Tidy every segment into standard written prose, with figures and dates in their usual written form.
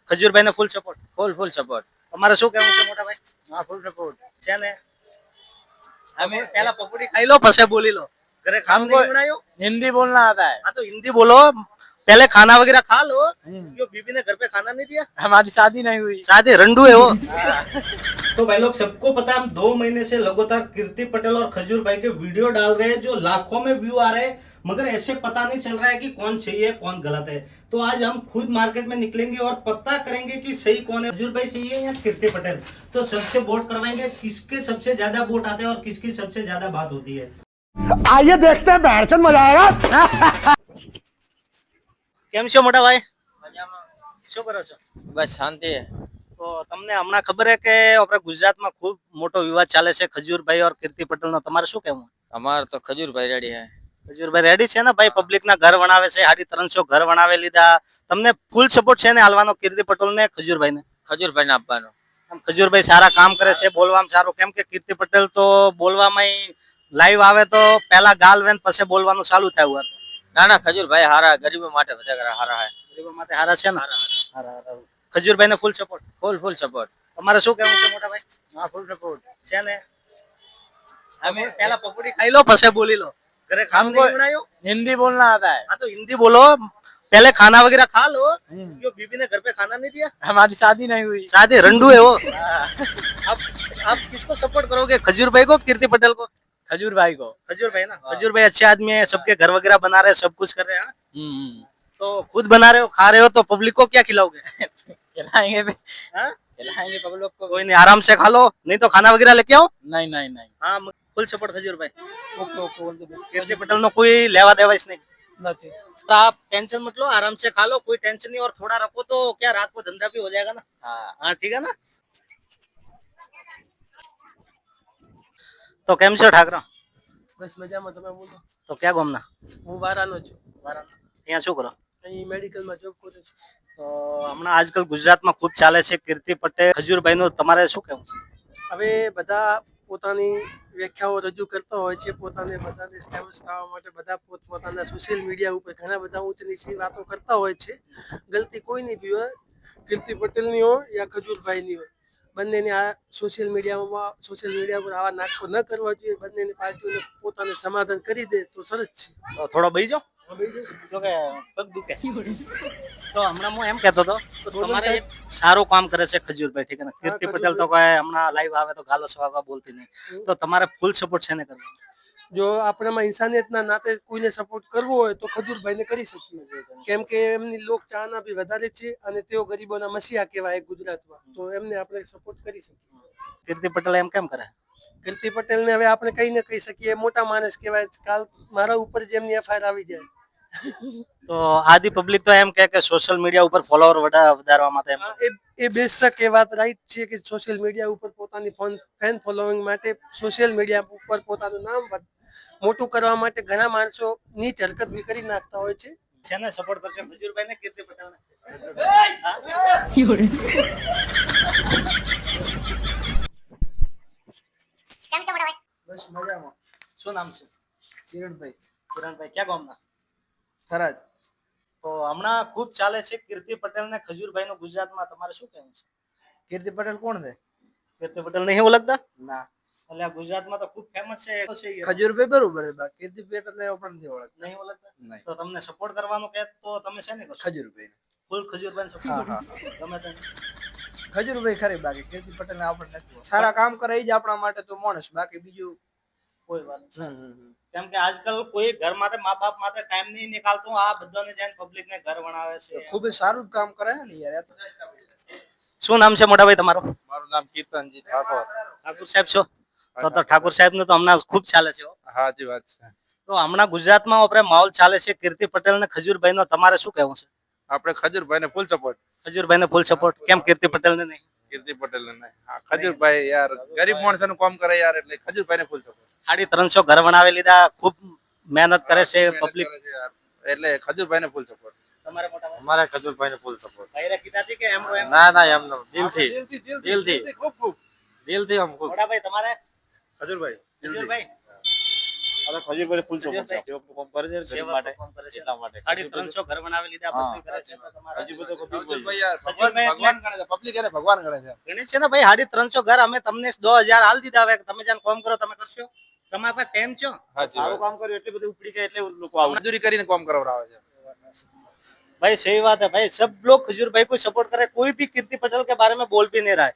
ખજૂરભાઈ ને full support. Full support. તમારે શું કહેવું છે મોટા ભાઈ? હા ફૂલ સપોર્ટ છે ને અમે પહેલા પકોડી ખાઈ લો પછી બોલી લો. ઘરે ખાવાનું નહીં બનાવ્યું? हिंदी बोलना आता है. हाँ तो हिंदी बोलो. पहले खाना वगैरह खा लो. क्यों बीबी ने घर पे खाना नहीं दिया? हमारी शादी नहीं हुई. शादी रंडू है वो. तो भाई लोग सबको पता है हम 2 महीने से लगातार कीर्ति पटेल और खजूर भाई के वीडियो डाल रहे हैं जो लाखों में व्यू आ रहे हैं, मगर ऐसे पता नहीं चल रहा है कि कौन सही है कौन गलत है. तो आज हम खुद मार्केट में निकलेंगे और पता करेंगे कि सही कौन है, खजूर भाई सही है या कीर्ति पटेल. तो सबसे वोट करवाएंगे किसके सबसे ज्यादा वोट आते हैं और किसकी सबसे ज्यादा बात होती है. आइए देखते हैं बैठचंद मजा आएगा. કેમ છો મોટા ભાઈ? શું કરો છો? બસ શાંતિ है. તો તમને હમણાં ખબર હે કે આપણે ગુજરાતમાં ખૂબ મોટો વિવાદ ચાલે છે ખજૂરભાઈ ઓર કીર્તિ પટેલનો. તમારે શું કહેવું? અમારે તો ખજૂરભાઈ રેડી હે. ખજૂરભાઈ રેડી છે ને ભાઈ? પબ્લિકના ઘર વણાવે છે, 350 ઘર વણાવે લીધા. તમને ફૂલ સપોર્ટ છે ને હાલવાનો કીર્તિ પટેલ ને ખજૂરભાઈ ને? ખજૂરભાઈ ને આપવાનો. આમ ખજૂરભાઈ સારા કામ કરે છે, બોલવામાં સારું. કેમ કે કીર્તિ પટેલ તો બોલવામાં લાઈવ આવે તો પહેલા ગાલ વેન પછી બોલવાનું ચાલુ થાય. ના ના ખજૂરભાઈ હારા, ગરીબો માટે બધા હારા હે. ગરીબો માટે હારા છે ને? હારા. ખજૂરભાઈ ને ફૂલ સપોર્ટ. Full support. તમારે શું કહેવું છે મોટા ભાઈ? હા ફૂલ સપોર્ટ છે ને અમે પહેલા પકોડી ખાઈ લો પછી બોલી લો. ઘરે ખાવાનું નહીં બનાવ્યું? हिंदी बोलना आता है. हाँ तो हिंदी बोलो. पहले खाना वगैरह खा लो. क्यों बीबी ने घर पे खाना नहीं दिया? हमारी शादी नहीं हुई. शादी रंडू है वो. अब आप किसको सपोर्ट करोगे, खजूर भाई को कीर्ति पटेल को? खजूरभाई को. खजूर भाई ना. खजूर भाई अच्छे आदमी है, सबके घर वगैरह बना रहे हैं, सब कुछ कर रहे हैं. तो खुद बना रहे हो, खा रहे हो, तो पब्लिक को क्या खिलाओगे? खिलाएंगे भी. हाँ? खिलाएंगे पब्लिक को. कोई नहीं, आराम से खा लो, नहीं तो खाना वगैरह लेके आओ. नहीं नहीं नहीं. हाँ फुल सपोर्ट खजूर भाई. Okay okay. कीर्ति पटेल नो कोई लेवा देवा इसने नहीं. तो आप टेंशन मत लो, आराम से खा लो, कोई टेंशन नहीं. और थोड़ा रखो तो क्या रात को धंधा भी हो जाएगा ना. हाँ ठीक है ना. तो કેમ છો ઠાકરા? બસ મજામાં. તમે બોલો. તો ક્યાં ગામના? હું વારાનો છું. અહીંયા શું કરો? અહીં મેડિકલમાં જોબ કરું છું. તો હમણાં આજકાલ ગુજરાતમાં ખૂબ ચાલે છે કીર્તિ પટેલ ખજૂરભાઈનું. તમારે શું કહેવું છે? હવે બધા પોતાની વ્યાખ્યાઓ રજૂ કરતા હોય છે, પોતાને બધાને ફેમસ થવા માટે બધા પોતપોતાના સોશિયલ મીડિયા ઉપર ઘણા બધા ઊંચ નીચી વાતો કરતા હોય છે. ગલતી કોઈની બી હોય, કીર્તિ પટેલની હોય યા ખજૂરભાઈની હોય, બંનેને આ સોશિયલ મીડિયા પર આવા નાટકો ન કરવા જોઈએ. બંનેની પાર્ટીઓને પોતાને સમાધાન કરી દે તો સરસ છે. તો થોડો બેસી જાઓ. તો કે પગ દુખે. તો હમણાં હું એમ કહેતો હતો તો તમારે એક સારું કામ કરે છે ખજૂરભાઈ, ઠીક છે ને? કીર્તિ પટેલ તો કોઈ હમણાં લાઈવ આવે તો ગાલો સવાગા બોલતી નહીં. તો તમારે ફૂલ સપોર્ટ છે ને કરવાનો? જો આપણામાં ઇન્સાનિયતના નાતે કોઈને સપોર્ટ કરવો હોય તો ખજૂરભાઈને કરી શકીએ. કેમ કે એમની લોક ચાહના બી વધારે છે અને તેઓ ગરીબોના મસીહા કહેવાય ગુજરાતમાં, તો એમને આપણે સપોર્ટ કરી શકીએ. કીર્તિ પટેલ એમ કેમ કરે? કીર્તિ પટેલને હવે આપણે કઈ ન કહી શકીએ, મોટા માણસ કહેવાય. કાલ મારા ઉપર જ એમની એફઆઈઆર આવી જાય. તો આદિ પબ્લિક તો એમ કે સોશિયલ મીડિયા ઉપર ફોલોવર વધારવા માટે એ બેશક એ વાત રાઈટ છે કે સોશિયલ મીડિયા ઉપર પોતાની ફેન ફોલોઈંગ માટે સોશિયલ મીડિયા ઉપર પોતાનું નામ મોટું કરવા માટે ઘણા માણસો નીચ હરકત બી કરી નાખતા હોય છે. ને સપોર્ટ કરશે ખજૂરભાઈ ને કીર્તિ પટેલ ને? બસ મજામાં. શું નામ છે? કિરણભાઈ. કિરણભાઈ ક્યાં ગામના? થરાદ. તો હમણાં ખૂબ ચાલે છે કીર્તિ પટેલ ને ખજૂરભાઈ નું ગુજરાતમાં. તમારે શું કહેવું છે? કીર્તિ પટેલ કોણ છે? કીર્તિ પટેલ નહીં ઓળખતા? ના. એટલે ગુજરાતમાં તો ખૂબ ફેમસ છે. ખજૂરભાઈ બરોબર છે, કીર્તિ પટેલ પણ નથી ઓળખતા. નહીં ઓળખતા? તો તમને સપોર્ટ કરવાનું કે તો તમે છે ને ખજૂરભાઈ ફૂલ ખજૂરભાઈ સપોર્ટ? ગમે તે ખજૂરભાઈ ખરી, બાકી કીર્તિ પટેલ આપણે નથી. સારા કામ કરે એ જ આપણા માટે તો માણસ, બાકી બીજું કોઈ વાત નહીં. કેમ કે આજકાલ કોઈ ઘર માટે મા બાપ માટે ટાઈમ નહીં નીકાળતો. આ બધાને જઈને પબ્લિક ને ઘર બનાવે છે. ખૂબ જ સારું કામ કરે ને યાર. શું નામ છે મોટા ભાઈ તમારું? મારું નામ કીર્તનજી ઠાકોર. ઠાકોર સાહેબ છો? તો ઠાકોર સાહેબ નું તો હમણાં ખૂબ ચાલે છે. હાજી વાત છે. તો હમણાં ગુજરાતમાં આપણે માહોલ ચાલે છે કીર્તિ પટેલ ને ખજૂરભાઈ નો. તમારે શું કહેવું છે? આપણે ખજૂરભાઈ ને ફૂલ સપોર્ટ. ખજૂરભાઈ ને ફૂલ સપોર્ટ. કેમ કીર્તિ પટેલ ને નહીં? કીર્તિ પટેલ ને નહીં. ખજૂરભાઈ યાર ગરીબ માણસો નું કામ કરે યાર, એટલે ખજૂરભાઈ ને ફૂલ સપોર્ટ. 350 ઘર બનાવી લીધા, ખૂબ મહેનત કરે છે પબ્લિક, એટલે ખજૂરભાઈ ને ફૂલ સપોર્ટ. તમારે મોટા અમારે ખજૂરભાઈ ને ફૂલ સપોર્ટ. ભાઈ કીધાથી કે એમ ના ના એમ દિલથી દિલથી દિલથી આમ મોટા ભાઈ તમારે? ખજૂરભાઈ ખજૂરભાઈ હવે ખજૂરભાઈ ફૂલ સપોર્ટ છે તેઓ કામ કરે છે ગરીબ સેવા માટે કામ કરે છે. એટલા માટે 350 ઘર બનાવી લીધા, હા. બધું કરે છે તો તમારા ખજૂરભાઈ તો કપી ખજૂરભાઈ યાર ભગવાન ગણે છે, પબ્લિક એને ભગવાન ગણે છે. ગણે છે ને ભાઈ. 350 ઘર અમે તમને 2000 હાલ દીધા. હવે તમે જ્યાં કામ કરો તમે કરશો, તમારા પાસે ટાઈમ છો. સાચી સારું વાત. કામ કર્યું એટલે બધું ઉપડી ગયા એટલે લોકો આવું મજૂરી કરીને કામ કરાવડાવે છે. भाई सही बात है भाई. सब लोग खजूर भाई को सपोर्ट करे. कोई भी कीर्ति पटेल के बारे में बोल भी नहीं रहा है.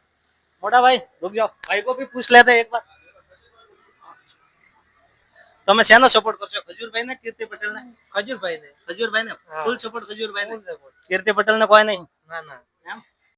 मोटा भाई रुक जाओ, भाई को भी पूछ लेते हैं एक बार. તમે શેનો સપોર્ટ કરશો? ખજૂરભાઈ ને કીર્તિ પટેલ ને? ખજૂરભાઈ ને ખજૂરભાઈ ને હા. Full support. ખજૂરભાઈ ને, Full support. કીર્તિ પટેલ ને કોઈ નહીં ના ના એમ?